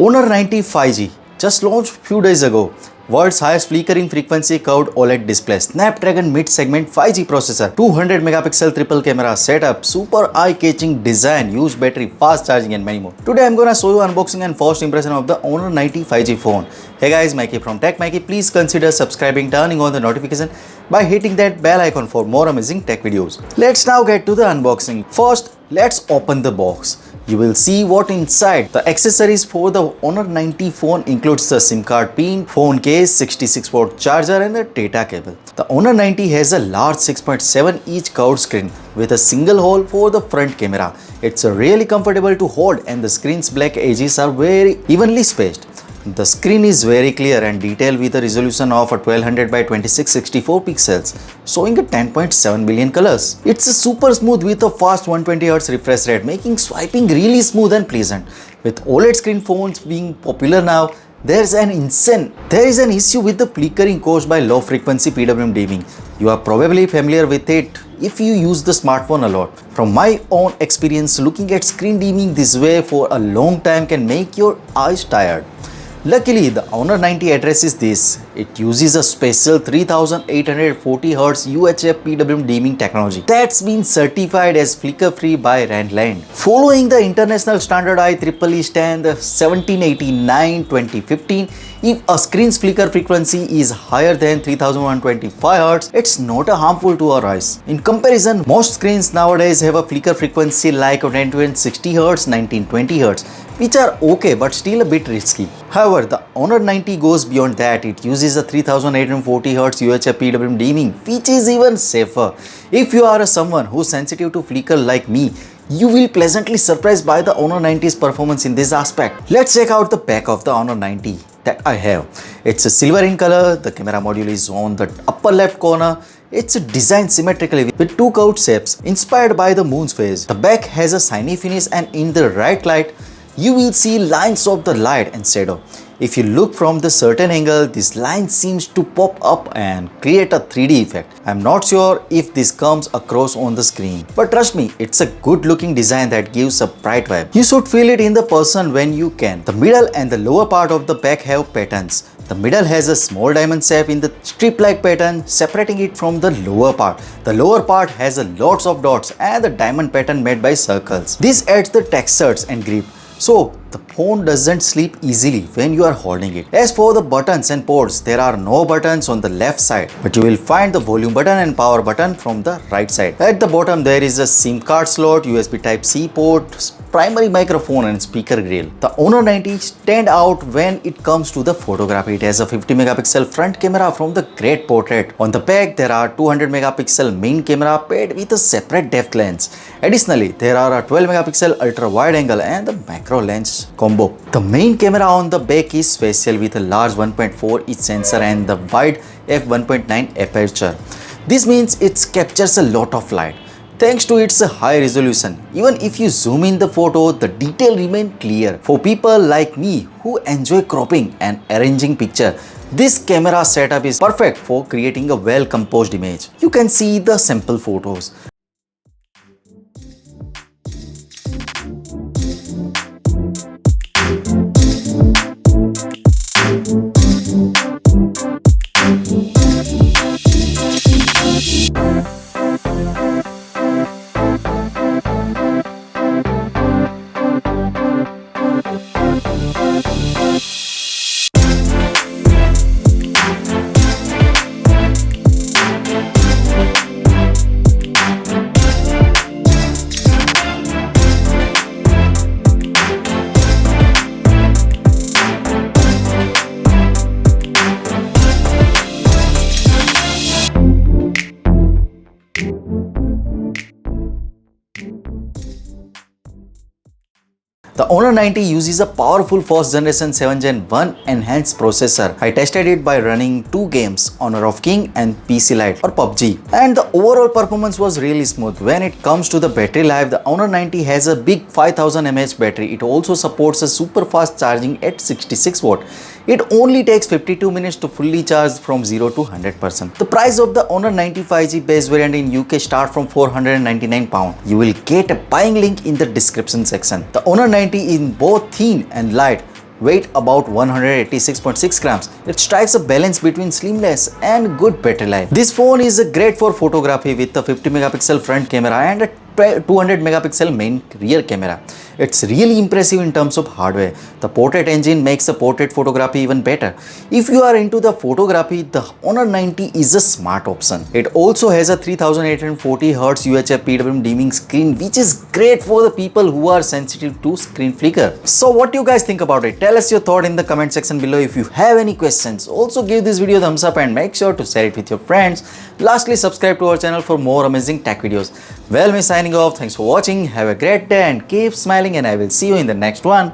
Honor 90 5G just launched few days ago. World's highest flickering frequency curved OLED display, Snapdragon mid-segment 5G processor, 200 megapixel triple camera setup, super eye-catching design, huge battery, fast charging and many more. Today I'm gonna show you unboxing and first impression of the Honor 90 5G phone. Hey guys, Maiky from techmaiky. Please consider subscribing, turning on the notification by hitting that bell icon for more amazing tech videos. Let's now get to the unboxing. First, let's open the box. You will see what inside. The accessories for the Honor 90 phone includes the SIM card pin, phone case, 66-watt charger and a data cable. The Honor 90 has a large 6.7-inch curved screen with a single hole for the front camera. It's really comfortable to hold and the screen's black edges are very evenly spaced. The screen is very clear and detailed with a resolution of 1200 by 2664 pixels, showing a 10.7 billion colors. It's super smooth with a fast 120Hz refresh rate, making swiping really smooth and pleasant. With OLED screen phones being popular now, there is an issue with the flickering caused by low frequency PWM dimming. You are probably familiar with it if you use the smartphone a lot. From my own experience, looking at screen dimming this way for a long time can make your eyes tired. Luckily, the Honor 90 addresses this. It uses a special 3840Hz UHF PWM dimming technology that's been certified as flicker-free by Randland. Following the international standard IEEE standard 1789-2015, if a screen's flicker frequency is higher than 3125Hz, it's not harmful to our eyes. In comparison, most screens nowadays have a flicker frequency like 1060Hz, 1920Hz, which are okay but still a bit risky. However, the Honor 90 goes beyond that. It uses a 3840Hz UHF PWM dimming, which is even safer. If you are someone who's sensitive to flicker like me, you will pleasantly surprised by the Honor 90's performance in this aspect. Let's check out the back of the Honor 90 that I have. It's a silver in color. The camera module is on the upper left corner. It's designed symmetrically with two curved shapes inspired by the moon's phase. The back has a shiny finish and in the right light, you will see lines of the light and shadow. If you look from the certain angle, this line seems to pop up and create a 3D effect. I'm not sure if this comes across on the screen, but trust me, it's a good looking design that gives a bright vibe. You should feel it in the person when you can. The middle and the lower part of the back have patterns. The middle has a small diamond shape in the strip-like pattern separating it from the lower part. The lower part has a lots of dots and the diamond pattern made by circles. This adds the textures and grip, so the phone doesn't slip easily when you are holding it. As for the buttons and ports, there are no buttons on the left side, but you will find the volume button and power button from the right side. At the bottom there is a SIM card slot, USB Type-C port, primary microphone and speaker grill. The Honor 90 stand out when it comes to the photography. It has a 50 megapixel front camera from the great portrait. On the back there are 200 megapixel main camera paired with a separate depth lens. Additionally, there are a 12 megapixel ultra wide angle and the macro lens combo. The main camera on the back is special with a large 1.4-inch sensor and the wide f1.9 aperture. This means it captures a lot of light. Thanks to its high resolution, even if you zoom in the photo, the detail remains clear. For people like me who enjoy cropping and arranging picture, this camera setup is perfect for creating a well-composed image. You can see the sample photos. The Honor 90 uses a powerful 4th generation 7 Gen 1 enhanced processor. I tested it by running two games, Honor of King and PC Lite or PUBG, and the overall performance was really smooth. When it comes to the battery life, the Honor 90 has a big 5000 mAh battery. It also supports a super fast charging at 66 watt. It only takes 52 minutes to fully charge from 0 to 100%. The price of the Honor 90 5G base variant in UK start from £499. You will get a buying link in the description section. The Honor 90 in both thin and light weight about 186.6 grams. It strikes a balance between slimness and good battery life. This phone is great for photography with a 50 megapixel front camera and a 200 megapixel main rear camera. It's really impressive in terms of hardware. The portrait engine makes the portrait photography even better. If you are into the photography, the Honor 90 is a smart option. It also has a 3840Hz UHF PWM dimming screen, which is great for the people who are sensitive to screen flicker. So what do you guys think about it? Tell us your thought in the comment section below. If you have any questions, also give this video a thumbs up and make sure to share it with your friends. Lastly, subscribe to our channel for more amazing tech videos. Well, me signing off. Thanks for watching. Have a great day and keep smiling, and I will see you in the next one.